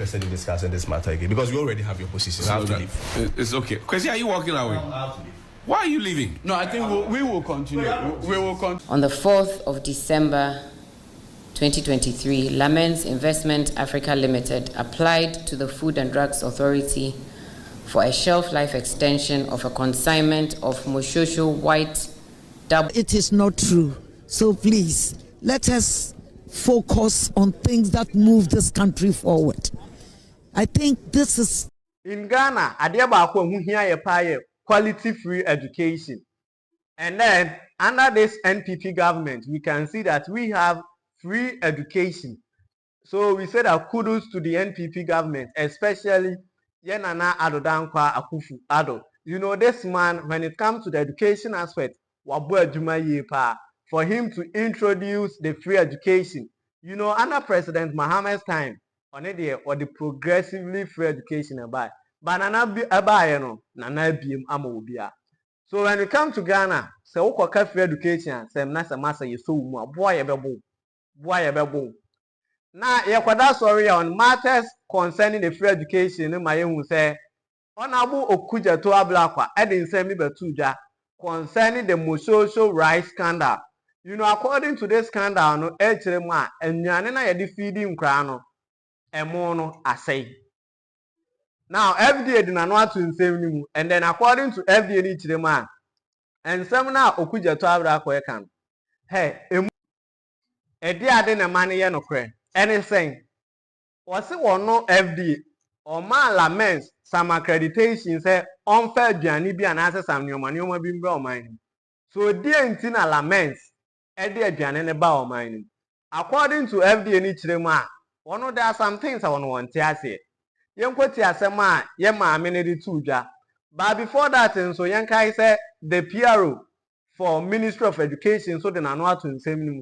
interested in discussing this matter again because we already have your position. I have to leave. It's okay. Kwesi, are you walking away? No, I have to leave. Why are you leaving? No, I think we will continue. We will continue. On the 4th of December 2023, Lamens Investment Africa Limited applied to the Food and Drugs Authority for a shelf life extension of a consignment of Moshosho white double. It is not true. So please, let us focus on things that move this country forward. I think this is... In Ghana, quality free education. And then under this NPP government, we can see that we have free education. So we say that kudos to the NPP government, especially Yenana Adodankwa Akufu Ado. You know, this man, when it comes to the education aspect, for him to introduce the free education. You know, under President Mohammed's time, on it or the progressively free education about. But nana biem amobia. So when we come to Ghana, say okay free education, say nasa masa yeso mu boy ebebo. Now yekwada sorry on matters concerning the free education no my hu say Honorable Okuja to Ablakwa edin say me betuja concerning the Moshosho rice scandal. You know, according to this scandal no echirema enwane na ye feeding nkra no emo no asay. Now, FDA did not to insane, and then according to FDA, each the man, and some now Okuja to Abra hey, a dear dinner money no credit. Anything was it or no FDA or man laments some accreditation say unfair journey be an answer some new money being brown mining. So, dear Intina laments a dear Jan about mining. According to FDA, each the man, one of there are some things I want to say. Yenkwati asema yema amenedi tuja. But before that, so Yankai said the PRO for Ministry of Education, so the Nanua to Nsem.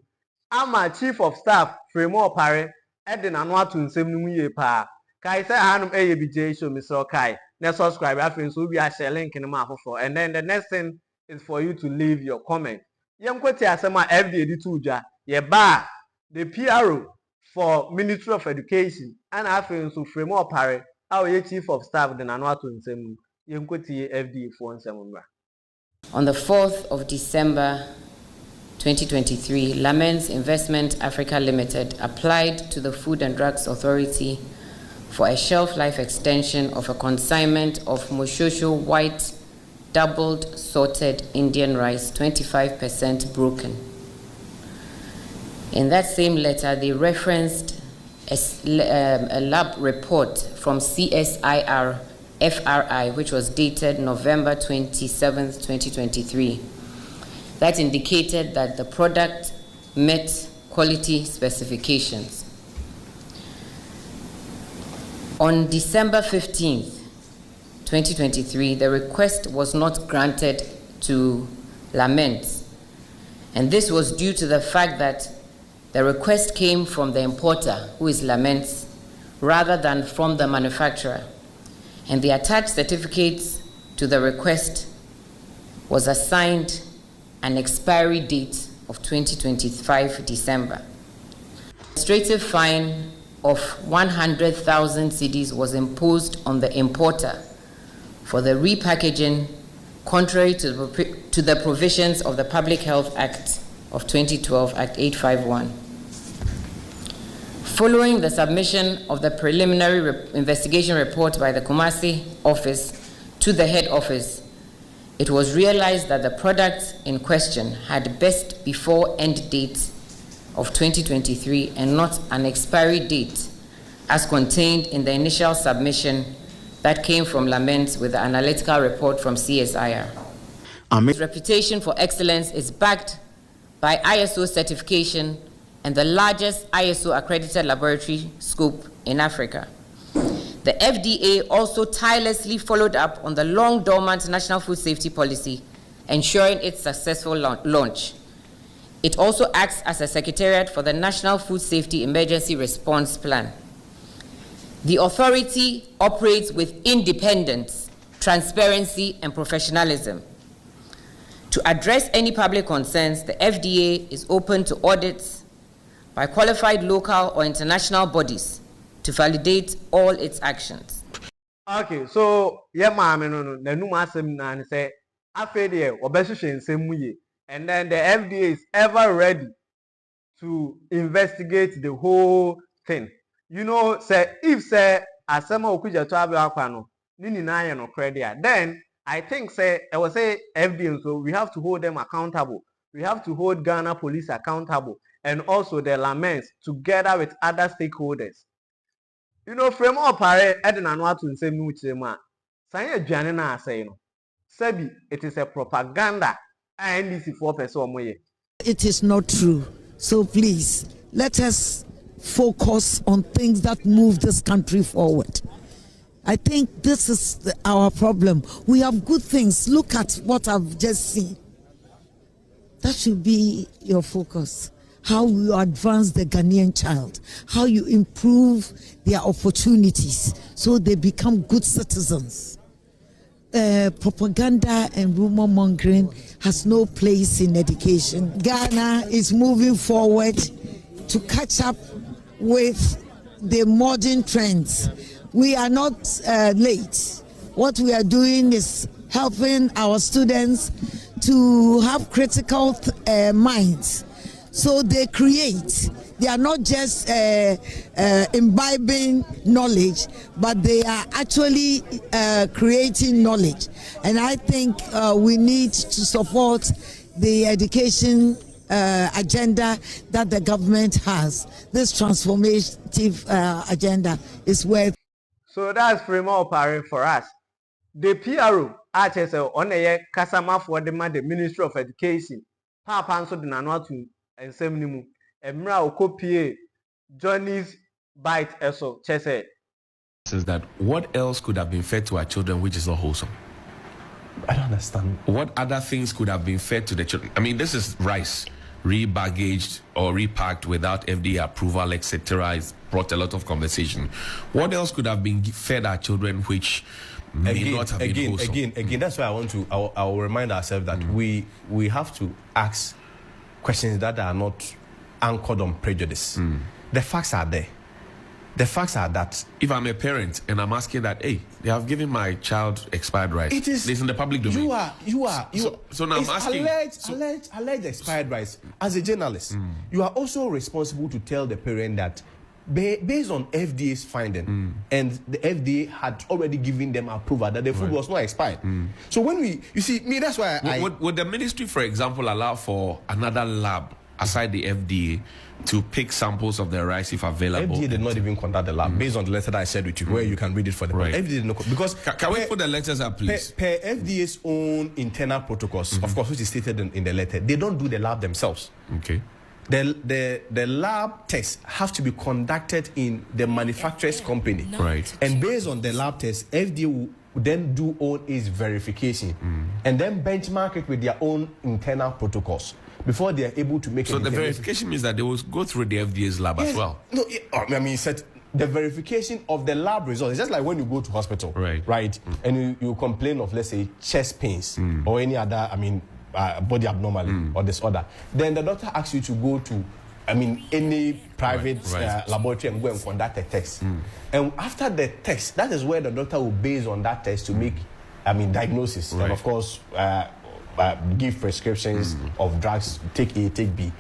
Ama Chief of Staff, Fremo Pare, at the Nanua to Nsem ye pa. Kai said Hanum ABJ show Mr. Kai. Let's subscribe. I think so we are sharing link in the map for. And then the next thing is for you to leave your comment. Yenkwati asema FDA tuja. Ye ba the PRO for Ministry of Education and I feel so frame more pare our Chief of Staff the Nanua to Nsem Yenkwati FDA for Nsemumra. On the 4th of December 2023, Lamens Investment Africa Limited applied to the Food and Drugs Authority for a shelf life extension of a consignment of Moshosho white doubled sorted Indian rice 25% broken. In that same letter, they referenced a lab report from CSIR FRI, which was dated November 27th, 2023, that indicated that the product met quality specifications. On December 15th, 2023, the request was not granted to Lamens, and this was due to the fact that the request came from the importer, who is Lamens, rather than from the manufacturer. And the attached certificates to the request was assigned an expiry date of 2025 December. Administrative fine of 100,000 cedis was imposed on the importer for the repackaging contrary to the provisions of the Public Health Act of 2012, Act 851. Following the submission of the preliminary investigation report by the Kumasi office to the head office, it was realized that the product in question had best before end date of 2023 and not an expiry date as contained in the initial submission that came from Lamens with the analytical report from CSIR. Its reputation for excellence is backed by ISO certification and the largest ISO accredited laboratory scope in Africa. The FDA also tirelessly followed up on the long dormant national food safety policy, ensuring its successful launch. It also acts as a secretariat for the National Food Safety Emergency Response Plan. The authority operates with independence, transparency, and professionalism. To address any public concerns, the FDA is open to audits by qualified local or international bodies to validate all its actions. Okay, so yeah, ma'am, no, asem na say after there, obesity nsem and then the FDA is ever ready to investigate the whole thing. You know, say if say asema okuja to abe akwa no, ni nyina ye no credit, then I think say I will say FDA, so we have to hold them accountable. We have to hold Ghana police accountable and also the laments together with other stakeholders. You know, from all pare edna no atu nsem no chiremu a sanye aduane na asay no sabi it is a propaganda and NDC 4% omoye. It is not true. So please, let us focus on things that move this country forward. I think this is our problem. We have good things. Look at what I've just seen. That should be your focus. How you advance the Ghanaian child, how you improve their opportunities so they become good citizens. Propaganda and rumor mongering has no place in education. Ghana is moving forward to catch up with the modern trends. We are not late. What we are doing is helping our students to have critical minds. So they create. They are not just imbibing knowledge, but they are actually creating knowledge. And I think we need to support the education agenda that the government has. This transformative agenda is worth. So that's Fremont Pare for us. The PRO, HSL, on a Kasama for the Ministry of Education, Papa Anso de Nanuatu. And Semnimu, Emra Okopie, Johnny's bite eso chese. Says that what else could have been fed to our children which is not wholesome? I don't understand. What other things could have been fed to the children? I mean, this is rice, rebaggaged or repacked without FDA approval, etc. It's brought a lot of conversation. What else could have been fed our children which may not have been wholesome? Again, that's why I will remind ourselves that we have to ask questions that are not anchored on prejudice. The facts are there. The facts are that if I'm a parent and I'm asking that, hey, they have given my child expired rice. It is in the public domain. You are. So now I'm asking. Alleged expired rice. As a journalist, you are also responsible to tell the parent that based on FDA's finding, and the FDA had already given them approval that the food was not expired. So when that's why would the ministry, for example, allow for another lab aside the FDA to pick samples of the rice if available? FDA did not even contact the lab based on the letter that I shared with you, where you can read it for the right. FDA did not, because can we put the letters up, please? Per FDA's own internal protocols, of course, which is stated in the letter, they don't do the lab themselves. Okay. The lab tests have to be conducted in the manufacturer's company. Right. And based on the lab tests, FDA will then do all its verification and then benchmark it with their own internal protocols before they are able to make. So the verification means that they will go through the FDA's lab as well. No, I mean, the verification of the lab results. It's just like when you go to hospital, right? And you complain of, let's say, chest pains or any other, body abnormality or disorder. Then the doctor asks you to go to, any private laboratory and go and conduct a test. And after the test, that is where the doctor will base on that test to make, diagnosis. And of course, give prescriptions of drugs, take A, take B.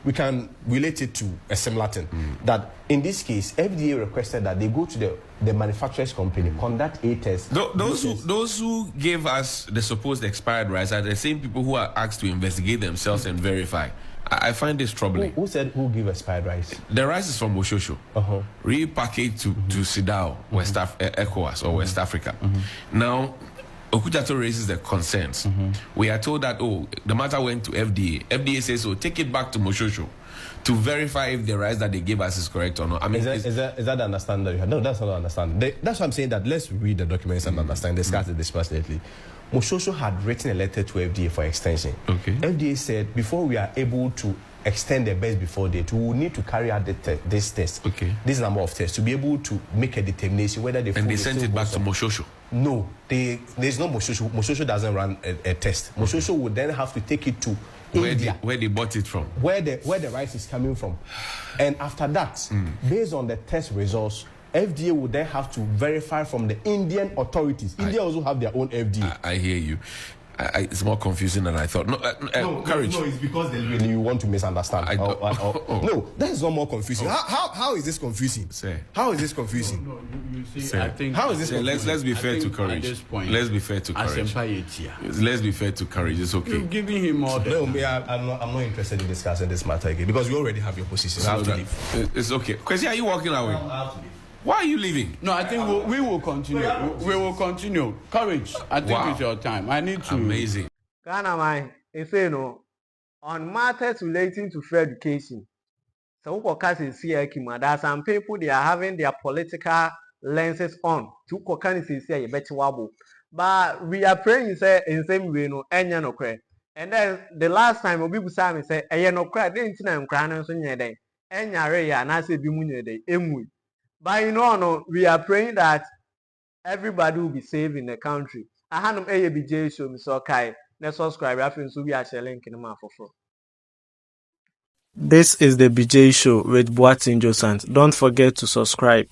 We can relate it to a similar thing. That in this case, FDA requested that they go to the manufacturer's company, conduct a test. Those who gave us the supposed expired rice are the same people who are asked to investigate themselves and verify. I find this troubling. Who said who gave expired rice? The rice is from Oshosho, repackaged to Sidao, West ECOWAS or West Africa. Now, Okujato raises the concerns. We are told that, the matter went to FDA. FDA says, take it back to Moshosho to verify if the rice that they gave us is correct or not. Is that the understanding that you have? No, that's not the understanding. That's why I'm saying that let's read the documents and understand, discuss it dispassionately. Moshosho had written a letter to FDA for extension. Okay. FDA said, before we are able to extend the best before date, we will need to carry out this test. Okay. This number of tests to be able to make a determination whether the food. And they sent it back to Moshosho. No, there's no Moshosho. Moshosho doesn't run a test. Moshosho would then have to take it to India, where they bought it from, where the rice is coming from, and after that, based on the test results, FDA would then have to verify from the Indian authorities. India also have their own FDA. I hear you. It's more confusing than I thought. Courage. No, it's because you want to misunderstand. No, that is not more confusing. How is this confusing? How is this confusing? No, you see, I think. How is this confusing? Let's be fair to Courage. At this point, let's be fair to Courage. Let's be fair to Courage. It's okay. You're giving him all No, I'm not interested in discussing this matter again because you already have your position. I have to leave. It's okay. Kwesi, are you walking away? I have to leave. Why are you leaving? No, I think we will continue. We will continue. Courage, I think it's your time. I need to. Amazing. Ghana man, say no on matters relating to free education. So there are some people they are having their political lenses on. But we are praying say in same way no enya no kre. And then the last time obi busa me say enya no kre dey ntina nkra no so nye dey. Enya re ya na say bi mu nye dey emu. But no, we are praying that everybody will be safe in the country. Ahanum BJ show me so kai. Let's subscribe. So we are sharing link in the for. This is the BJ Show with Boatin Josant. Don't forget to subscribe.